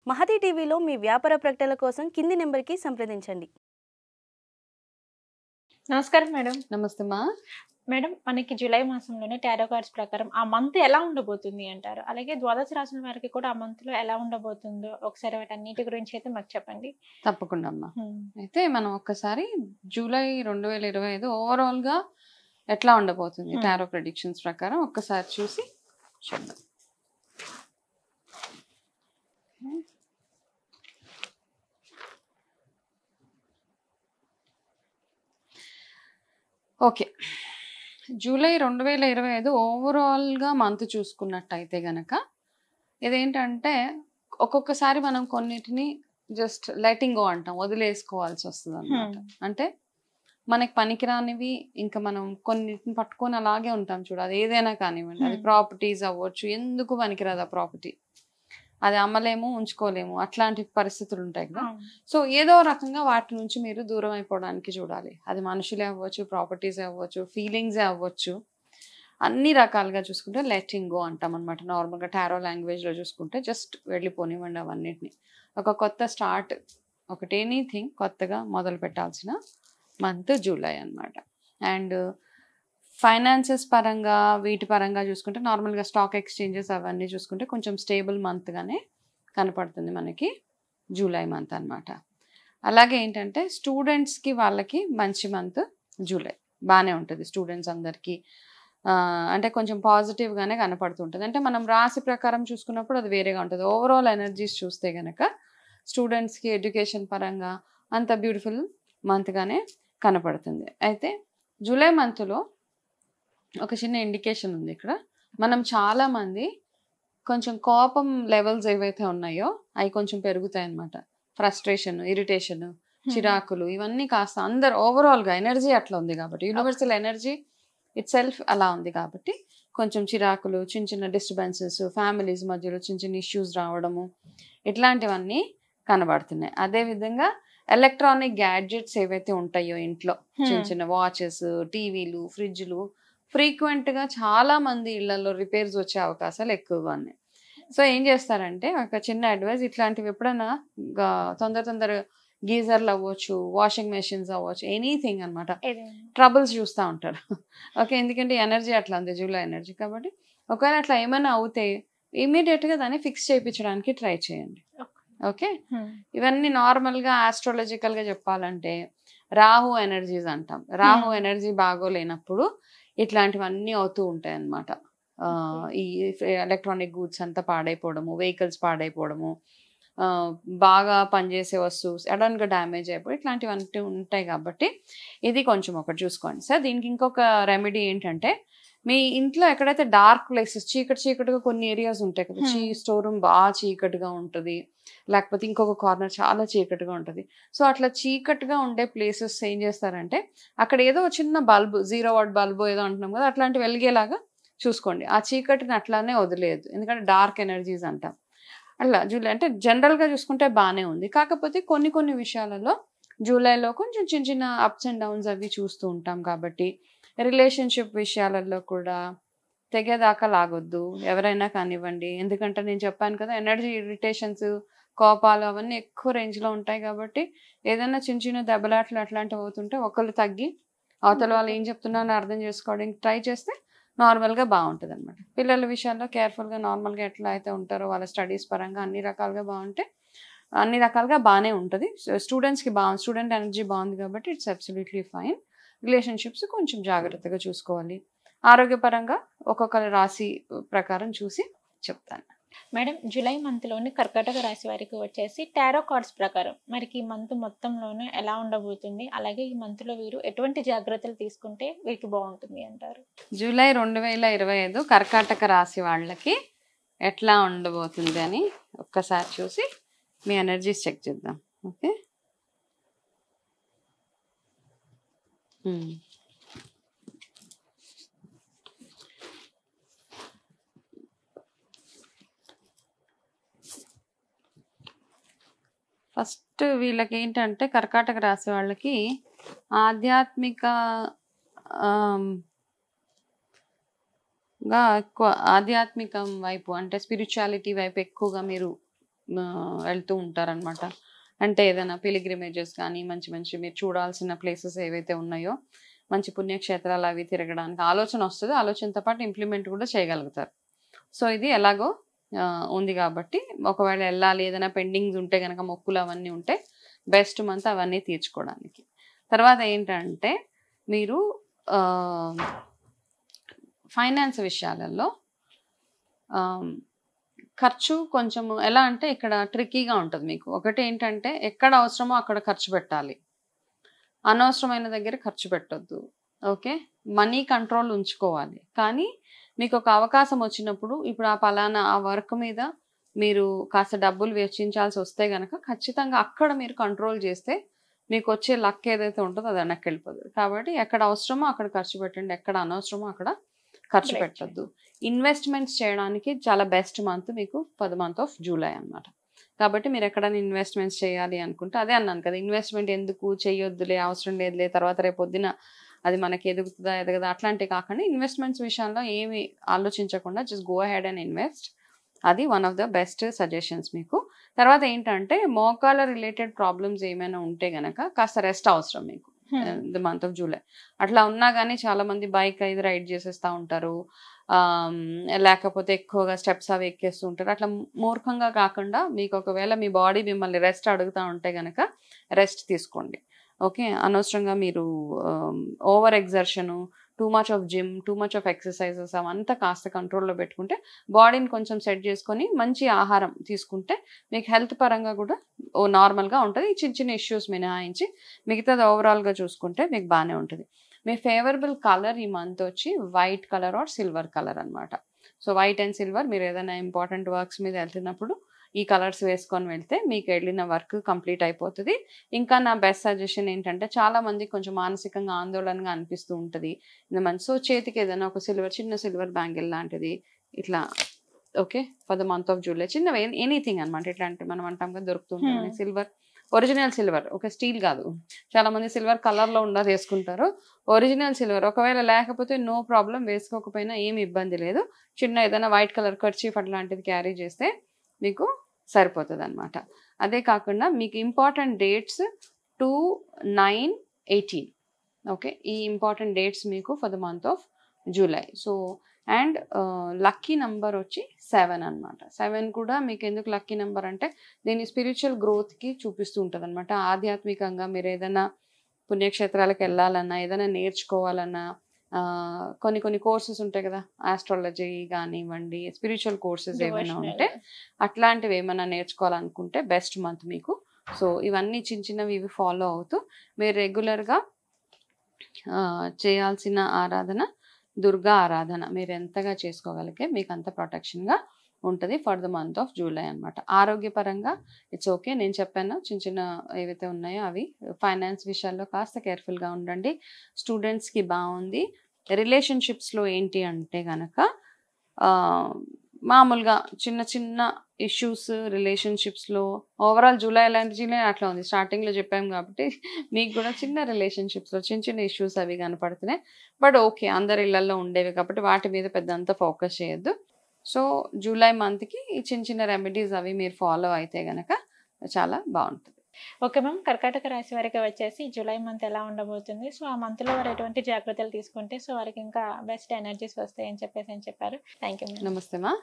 మహతి టీవీలో మీ వ్యాపార ప్రకటనల కోసం కింది నెంబర్కి సంప్రదించండి. నమస్కారం మేడం. నమస్తే మా. మేడం, మనకి జూలై మాసంలోనే టారో కార్డ్స్ ప్రకారం ఆ మంత్ ఎలా ఉండబోతుంది అంటారు? అలాగే ద్వాదశ రాశుల వారికి కూడా ఆ మంత్ లో ఎలా ఉండబోతుందో ఒకసారి వాటన్నిటి గురించి అయితే మాకు చెప్పండి. తప్పకుండా అమ్మా. అయితే మనం ఒక్కసారి జూలై 2025 ఓవరాల్ గా ఎట్లా ఉండబోతుంది టారో ప్రెడిక్షన్స్ ప్రకారం ఒక్కసారి చూసి చెప్దాం. ఓకే, జూలై 2025 ఓవరాల్ గా మంత్ చూసుకున్నట్టయితే గనక ఇదేంటంటే ఒక్కొక్కసారి మనం కొన్నిటిని జస్ట్ లెటింగ్ గో అంటాం, వదిలేసుకోవాల్సి వస్తుంది అనమాట. అంటే మనకి పనికిరానివి ఇంకా మనం కొన్నిటిని పట్టుకొని అలాగే ఉంటాం చూడు, అది ఏదైనా కానివ్వండి, అది ప్రాపర్టీస్ అవ్వచ్చు, ఎందుకు పనికిరాదు ఆ ప్రాపర్టీ, అది అమ్మలేము ఉంచుకోలేము, అట్లాంటి పరిస్థితులు ఉంటాయి కదా. సో ఏదో రకంగా వాటి నుంచి మీరు దూరం అయిపోవడానికి చూడాలి. అది మనుషులే అవ్వచ్చు, ప్రాపర్టీస్ అవ్వచ్చు, ఫీలింగ్సే అవ్వచ్చు, అన్ని రకాలుగా చూసుకుంటే లెటింగ్ గో అంటాం అనమాట. నార్మల్గా టారో లాంగ్వేజ్లో చూసుకుంటే జస్ట్ వెళ్ళిపోనివ్వండి అవన్నిటిని. ఒక కొత్త స్టార్ట్, ఒకటి ఎనీథింగ్ కొత్తగా మొదలు పెట్టాల్సిన మంత్ జూలై అనమాట. అండ్ ఫైనాన్సెస్ పరంగా వీటి పరంగా చూసుకుంటే నార్మల్గా స్టాక్ ఎక్స్చేంజెస్ అవన్నీ చూసుకుంటే కొంచెం స్టేబుల్ మంత్గానే కనపడుతుంది మనకి జూలై మంత్ అనమాట. అలాగే ఏంటంటే స్టూడెంట్స్కి వాళ్ళకి మంచి మంత్ జూలై, బాగానే ఉంటుంది స్టూడెంట్స్ అందరికీ. అంటే కొంచెం పాజిటివ్గానే కనపడుతుంటుంది. అంటే మనం రాశి ప్రకారం చూసుకున్నప్పుడు అది వేరేగా ఉంటుంది. ఓవరాల్ ఎనర్జీస్ చూస్తే కనుక స్టూడెంట్స్కి ఎడ్యుకేషన్ పరంగా అంత బ్యూటిఫుల్ మంత్గానే కనపడుతుంది. అయితే జూలై మంత్లో ఒక చిన్న ఇండికేషన్ ఉంది ఇక్కడ. మనం చాలామంది కొంచెం కోపం లెవెల్స్ ఏవైతే ఉన్నాయో అవి కొంచెం పెరుగుతాయి అన్నమాట. ఫ్రస్ట్రేషన్, ఇరిటేషన్, చిరాకులు, ఇవన్నీ కాస్త అందరు ఓవరాల్గా ఎనర్జీ అట్లా ఉంది కాబట్టి, యూనివర్సల్ ఎనర్జీ ఇట్ సెల్ఫ్ అలా ఉంది కాబట్టి కొంచెం చిరాకులు, చిన్న చిన్న డిస్టర్బెన్సెస్, ఫ్యామిలీస్ మధ్యలో చిన్న చిన్న ఇష్యూస్ రావడము, ఇట్లాంటివన్నీ కనబడుతున్నాయి. అదేవిధంగా ఎలక్ట్రానిక్ గ్యాడ్జెట్స్ ఏవైతే ఉంటాయో ఇంట్లో, చిన్న చిన్న వాచెస్, టీవీలు, ఫ్రిడ్జ్లు ఫ్రీక్వెంట్గా చాలా మంది ఇళ్లలో రిపేర్స్ వచ్చే అవకాశాలు ఎక్కువగా ఉన్నాయి. సో ఏం చేస్తారంటే ఒక చిన్న అడ్వైస్, ఇట్లాంటివి ఎప్పుడైనా తొందర గీజర్లు అవ్వచ్చు, వాషింగ్ మెషిన్స్ అవ్వచ్చు, ఎనీథింగ్ అనమాట, ట్రబుల్స్ చూస్తూ ఉంటారు. ఓకే, ఎందుకంటే ఎనర్జీ అట్లా ఉంది, జూలై ఎనర్జీ కాబట్టి. ఒకవేళ అట్లా ఏమైనా అవుతే ఇమీడియట్గా దాన్ని ఫిక్స్ చేయించడానికి ట్రై చేయండి. ఓకే, ఇవన్నీ నార్మల్గా ఆస్ట్రాలజికల్గా చెప్పాలంటే రాహు ఎనర్జీస్ అంటాం. రాహు ఎనర్జీ బాగోలేనప్పుడు ఇట్లాంటివన్నీ అవుతూ ఉంటాయి అన్నమాట. ఈ ఎలక్ట్రానిక్ గూడ్స్ అంతా పాడైపోవడము, వెహికల్స్ పాడైపోవడము, బాగా పనిచేసే వస్తువు సడన్గా డ్యామేజ్ అయిపోయి ఇట్లాంటివన్నీ ఉంటాయి. కాబట్టి ఇది కొంచెం ఒకటి చూసుకోండి సార్. దీనికి ఇంకొక రెమెడీ ఏంటంటే, మీ ఇంట్లో ఎక్కడైతే డార్క్ ప్లేసెస్, చీకటిగా కొన్ని ఏరియాస్ ఉంటాయి కదా, స్టోర్ రూమ్ బాగా చీకటిగా ఉంటుంది, లేకపోతే ఇంకొక కార్నర్ చాలా చీకటిగా ఉంటుంది. సో అట్లా చీకటిగా ఉండే ప్లేసెస్ ఏం చేస్తారంటే అక్కడ ఏదో చిన్న బల్బు, 0 వాట్ బల్బు ఏదో అంటున్నాం కదా, అట్లాంటి వెలిగేలాగా చూసుకోండి. ఆ చీకటిని అట్లానే వదిలేదు, ఎందుకంటే డార్క్ ఎనర్జీస్ అంటాం. అట్లా జూలై అంటే జనరల్గా చూసుకుంటే బాగానే ఉంది. కాకపోతే కొన్ని విషయాలలో జూలైలో కొంచెం చిన్న అప్స్ అండ్ డౌన్స్ అవి చూస్తూ ఉంటాం. కాబట్టి రిలేషన్షిప్ విషయాలలో కూడా తెగేదాకా లాగొద్దు ఎవరైనా కానివ్వండి. ఎందుకంటే నేను చెప్పాను కదా, ఎనర్జీ ఇరిటేషన్స్, కోపాలు అవన్నీ ఎక్కువ రేంజ్లో ఉంటాయి. కాబట్టి ఏదైనా చిన్న దెబ్బలాట్లు అట్లాంటివి అవుతుంటే ఒకళ్ళు తగ్గి అవతల వాళ్ళు ఏం చెప్తున్నారో అర్థం చేసుకోవడానికి ట్రై చేస్తే నార్మల్గా బాగుంటుంది అనమాట. పిల్లల విషయాల్లో కేర్ఫుల్గా నార్మల్గా ఎట్లా అయితే ఉంటారో వాళ్ళ స్టడీస్ పరంగా అన్ని రకాలుగా బాగుంటే అన్ని రకాలుగా బాగానే ఉంటుంది. స్టూడెంట్స్కి స్టూడెంట్ ఎనర్జీ బాగుంది కాబట్టి ఇట్స్ అబ్సల్యూట్లీ ఫైన్. రిలేషన్షిప్స్ కొంచెం జాగ్రత్తగా చూసుకోవాలి. ఆరోగ్యపరంగా ఒక్కొక్క రాశి ప్రకారం చూసి చెప్తాను మేడం. జూలై మంత్లోని కర్కాటక రాశి వారికి వచ్చేసి టారో కార్డ్స్ ప్రకారం మనకి ఈ మంత్ మొత్తంలోనే ఎలా ఉండబోతుంది, అలాగే ఈ మంత్లో వీరు ఎటువంటి జాగ్రత్తలు తీసుకుంటే వీరికి బాగుంటుంది అంటారు? జూలై 2025 కర్కాటక రాశి వాళ్ళకి ఎట్లా ఉండబోతుంది అని ఒక్కసారి చూసి మీ ఎనర్జీస్ చెక్ చేద్దాం. ఓకే, ఫస్ట్ వీళ్ళకి ఏంటంటే కర్కాటక రాశి వాళ్ళకి ఎక్కువ ఆధ్యాత్మికం వైపు, అంటే స్పిరిచువాలిటీ వైపు ఎక్కువగా మీరు వెళ్తూ ఉంటారనమాట. అంటే ఏదైనా పిలిగ్రిమేజెస్ కానీ మంచి మంచి మీరు చూడాల్సిన ప్లేసెస్ ఏవైతే ఉన్నాయో మంచి పుణ్యక్షేత్రాలు అవి తిరగడానికి ఆలోచన వస్తుంది. ఆలోచనతో పాటు ఇంప్లిమెంట్ కూడా చేయగలుగుతారు. సో ఇది ఎలాగో ఉంది కాబట్టి ఒకవేళ వెళ్ళాలి ఏదైనా పెండింగ్స్ ఉంటే కనుక మొక్కులు అవన్నీ ఉంటే బెస్ట్ మంత్ అవన్నీ తీర్చుకోవడానికి. తర్వాత ఏంటంటే మీరు ఫైనాన్స్ విషయాలలో ఖర్చు కొంచెము ఎలా అంటే ఇక్కడ ట్రిక్కీగా ఉంటుంది మీకు. ఒకటి ఏంటంటే ఎక్కడ అవసరమో అక్కడ ఖర్చు పెట్టాలి, అనవసరమైన దగ్గర ఖర్చు పెట్టొద్దు. ఓకే, మనీ కంట్రోల్ ఉంచుకోవాలి. కానీ మీకు ఒక అవకాశం వచ్చినప్పుడు ఇప్పుడు ఆ పలానా ఆ వర్క్ మీద మీరు కాస్త డబ్బులు వెచ్చించాల్సి వస్తే కనుక ఖచ్చితంగా అక్కడ మీరు కంట్రోల్ చేస్తే మీకు వచ్చే లక్ ఏదైతే ఉంటుందో అది వెనక్కి వెళ్ళిపోతుంది. కాబట్టి ఎక్కడ అవసరమో అక్కడ ఖర్చు పెట్టండి, ఎక్కడ అనవసరమో అక్కడ ఖర్చు పెట్టద్దు. ఇన్వెస్ట్మెంట్స్ చేయడానికి చాలా బెస్ట్ మంత్ మీకు for the month of July అన్నమాట. కాబట్టి మీరు ఎక్కడైనా ఇన్వెస్ట్మెంట్స్ చేయాలి అనుకుంటే అదే అన్నాను కదా, ఇన్వెస్ట్మెంట్ ఎందుకు చేయొద్దులే, అవసరం లేదులే, తర్వాత రేపు పొద్దున అది మనకి ఎదుగుతుందా ఎదగదా అట్లాంటివి కాకుండా ఇన్వెస్ట్మెంట్స్ విషయంలో ఏమి ఆలోచించకుండా just go ahead and invest. అది one of the best suggestions మీకు. తర్వాత ఏంటంటే మోకాల రిలేటెడ్ ప్రాబ్లమ్స్ ఏమైనా ఉంటే గనక కాస్త రెస్ట్ అవసరం మీకు ద మంత్ ఆఫ్ జూలై. అట్లా ఉన్నా కానీ చాలా మంది బైక్ అయితే రైడ్ చేసేస్తూ ఉంటారు, లేకపోతే ఎక్కువగా స్టెప్స్ అవి ఎక్కేస్తూ ఉంటారు. అట్లా మూర్ఖంగా కాకుండా మీకు ఒకవేళ మీ బాడీ మిమ్మల్ని రెస్ట్ అడుగుతూ ఉంటే కనుక రెస్ట్ తీసుకోండి. ఓకే, అనవసరంగా మీరు over exertion, too much of gym, too much of exercises అవంతా కాస్త కంట్రోల్లో పెట్టుకుంటే బాడీని కొంచెం సెట్ చేసుకొని మంచి ఆహారం తీసుకుంటే మీకు హెల్త్ పరంగా కూడా నార్మల్గా ఉంటుంది. చిన్న చిన్న ఇష్యూస్ మినహాయించి మిగతాది ఓవరాల్గా చూసుకుంటే మీకు బాగానే ఉంటుంది. మీ ఫేవరబుల్ కలర్ ఈ మంత్ వచ్చి white colour or silver colour అనమాట. సో వైట్ అండ్ సిల్వర్ మీరు ఏదైనా ఇంపార్టెంట్ వర్క్స్ మీద వెళ్తున్నప్పుడు ఈ కలర్స్ వేసుకొని వెళ్తే మీకు వెళ్ళిన వర్క్ కంప్లీట్ అయిపోతుంది. ఇంకా నా బెస్ట్ సజెషన్ ఏంటంటే చాలా మందికి కొంచెం మానసికంగా ఆందోళనగా అనిపిస్తూ ఉంటుంది ఇంత మంచి. సో చేతికి ఏదైనా ఒక చిన్న సిల్వర్ బ్యాంగిల్ లాంటిది ఇట్లా okay for the month of July చిన్నవి ఎనీథింగ్ అనమాట. ఇట్లాంటి మనం అంటాం కదా దొరుకుతుంటుంది సిల్వర్, ఒరిజినల్ సిల్వర్, ఒక స్టీల్ కాదు. చాలా మంది సిల్వర్ కలర్లో ఉన్నది వేసుకుంటారు, ఒరిజినల్ సిల్వర్. ఒకవేళ లేకపోతే నో ప్రాబ్లం, వేసుకోకపోయినా ఏమి ఇబ్బంది లేదు. చిన్న ఏదైనా వైట్ కలర్ కర్చీఫ్ అట్లాంటిది క్యారీ చేస్తే మీకు సరిపోతుంది అనమాట. అదే కాకుండా మీకు ఇంపార్టెంట్ డేట్స్ 2, 9, 18 ఓకే, ఈ ఇంపార్టెంట్ డేట్స్ మీకు for the month of July. So and lucky number వచ్చి 7 అనమాట. 7 కూడా మీకు ఎందుకు లక్కీ నెంబర్ అంటే దీని స్పిరిచువల్ గ్రోత్కి చూపిస్తూ ఉంటుంది అనమాట. ఆధ్యాత్మికంగా మీరు ఏదైనా పుణ్యక్షేత్రాలకు వెళ్ళాలన్నా, ఏదైనా నేర్చుకోవాలన్నా, కొన్ని కోర్సెస్ ఉంటాయి కదా, ఆస్ట్రాలజీ కానివ్వండి, స్పిరిచువల్ కోర్సెస్ ఏమైనా ఉంటే అట్లాంటివి ఏమైనా నేర్చుకోవాలనుకుంటే బెస్ట్ మంత్ మీకు. సో ఇవన్నీ చిన్నవి ఇవి ఫాలో అవుతూ మీరు రెగ్యులర్గా చేయాల్సిన ఆరాధన దుర్గా ఆరాధన మీరు ఎంతగా చేసుకోగలిగే మీకు అంత ప్రొటెక్షన్గా ఉంటుంది for the month of July అనమాట. ఆరోగ్యపరంగా ఇట్స్ ఓకే, నేను చెప్పాను చిన్న ఏవైతే ఉన్నాయో అవి. ఫైనాన్స్ విషయాల్లో కాస్త కేర్ఫుల్గా ఉండండి. స్టూడెంట్స్కి బాగుంది. రిలేషన్షిప్స్లో ఏంటి అంటే కనుక మామూలుగా చిన్న ఇష్యూస్ రిలేషన్షిప్స్లో ఓవరాల్ జూలై అట్లా ఉంది. స్టార్టింగ్లో చెప్పాము కాబట్టి మీకు కూడా చిన్న రిలేషన్షిప్స్లో చిన్న ఇష్యూస్ అవి కనపడుతున్నాయి. బట్ ఓకే, అందరి ఇళ్లలో ఉండేవి కాబట్టి వాటి మీద పెద్ద అంతా ఫోకస్ చేయొద్దు. సో జూలై మంత్కి ఈ చిన్న రెమెడీస్ అవి మీరు ఫాలో అయితే కనుక చాలా బాగుంటుంది. ఓకే మ్యామ్, కర్కాటక రాశి వారికి వచ్చేసి జూలై మంత్ ఎలా ఉండబోతుంది, సో ఆ మంత్లో వారు ఎటువంటి జాగ్రత్తలు తీసుకుంటే సో వారికి ఇంకా బెస్ట్ ఎనర్జీస్ వస్తాయని చెప్పారు. Thank you. నమస్తే మా.